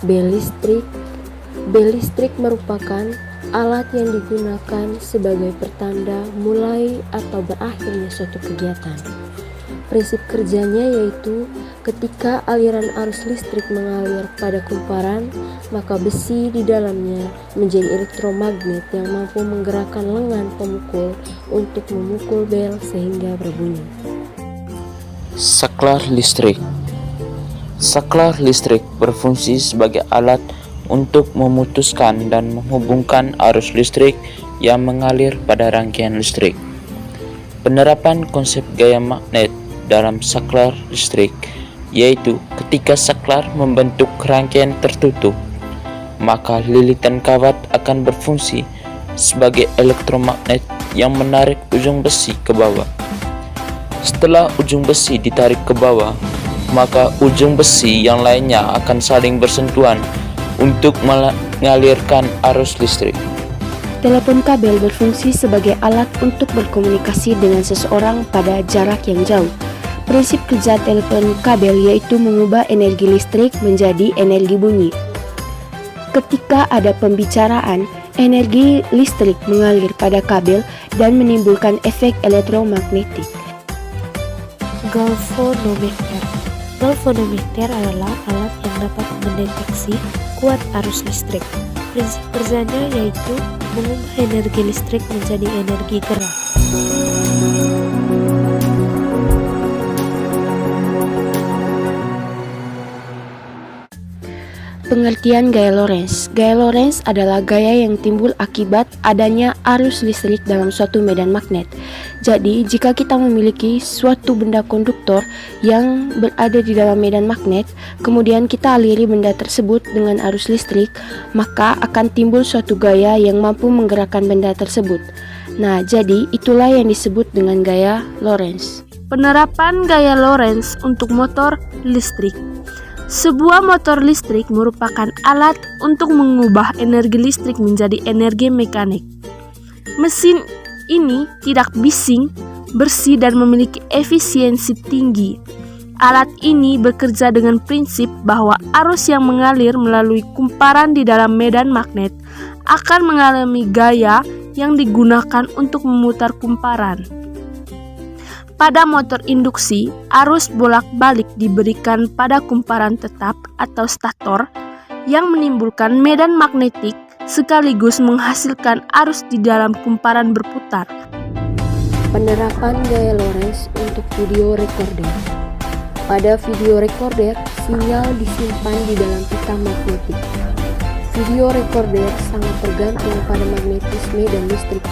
Bel listrik. Bel listrik merupakan alat yang digunakan sebagai pertanda mulai atau berakhirnya suatu kegiatan. Prinsip kerjanya yaitu ketika aliran arus listrik mengalir pada kumparan, maka besi di dalamnya menjadi elektromagnet yang mampu menggerakkan lengan pemukul untuk memukul bel sehingga berbunyi. Saklar listrik. Saklar listrik berfungsi sebagai alat untuk memutuskan dan menghubungkan arus listrik yang mengalir pada rangkaian listrik. Penerapan konsep gaya magnet dalam saklar listrik yaitu ketika saklar membentuk rangkaian tertutup, maka lilitan kawat akan berfungsi sebagai elektromagnet yang menarik ujung besi ke bawah. Setelah ujung besi ditarik ke bawah, maka ujung besi yang lainnya akan saling bersentuhan untuk mengalirkan arus listrik. Telepon kabel berfungsi sebagai alat untuk berkomunikasi dengan seseorang pada jarak yang jauh. Prinsip kerja telepon kabel yaitu mengubah energi listrik menjadi energi bunyi. Ketika ada pembicaraan, energi listrik mengalir pada kabel dan menimbulkan efek elektromagnetik. Galvanometer. Galvanometer adalah alat yang dapat mendeteksi kuat arus listrik. Prinsip kerjanya yaitu mengubah energi listrik menjadi energi gerak. Pengertian gaya Lorentz. Gaya Lorentz adalah gaya yang timbul akibat adanya arus listrik dalam suatu medan magnet. Jadi, jika kita memiliki suatu benda konduktor yang berada di dalam medan magnet, kemudian kita aliri benda tersebut dengan arus listrik, maka akan timbul suatu gaya yang mampu menggerakkan benda tersebut. Nah, jadi itulah yang disebut dengan gaya Lorentz. Penerapan gaya Lorentz untuk motor listrik. Sebuah motor listrik merupakan alat untuk mengubah energi listrik menjadi energi mekanik. Mesin ini tidak bising, bersih, dan memiliki efisiensi tinggi. Alat ini bekerja dengan prinsip bahwa arus yang mengalir melalui kumparan di dalam medan magnet akan mengalami gaya yang digunakan untuk memutar kumparan. Pada motor induksi, arus bolak-balik diberikan pada kumparan tetap atau stator yang menimbulkan medan magnetik sekaligus menghasilkan arus di dalam kumparan berputar. Penerapan gaya Lorentz untuk video recorder. Pada video recorder, sinyal disimpan di dalam pita magnetik. Video recorder sangat tergantung pada magnetisme dan listrik.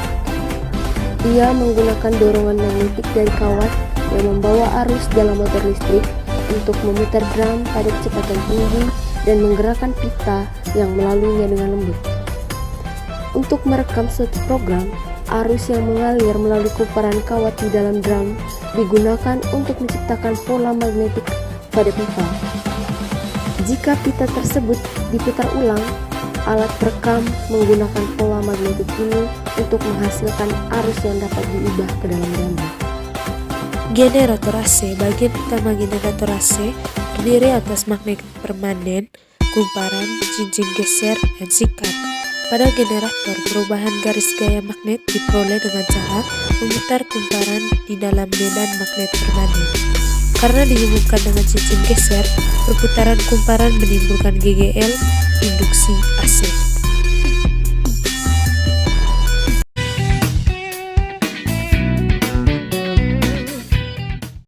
Ia menggunakan dorongan magnetik dari kawat yang membawa arus dalam motor listrik untuk memutar drum pada kecepatan tinggi dan menggerakkan pita yang melaluinya dengan lembut. Untuk merekam suatu program, arus yang mengalir melalui kumparan kawat di dalam drum digunakan untuk menciptakan pola magnetik pada pita. Jika pita tersebut diputar ulang, alat perekam menggunakan pola magnetik ini untuk menghasilkan arus yang dapat diubah ke dalam gambar. Generator AC. Bagian utama generator AC terdiri atas magnet permanen, kumparan, cincin geser, dan sikat. Pada generator, perubahan garis gaya magnet diperoleh dengan cara memutar kumparan di dalam medan magnet permanen. Karena dihubungkan dengan cincin geser, perputaran kumparan menimbulkan GGL induksi AC.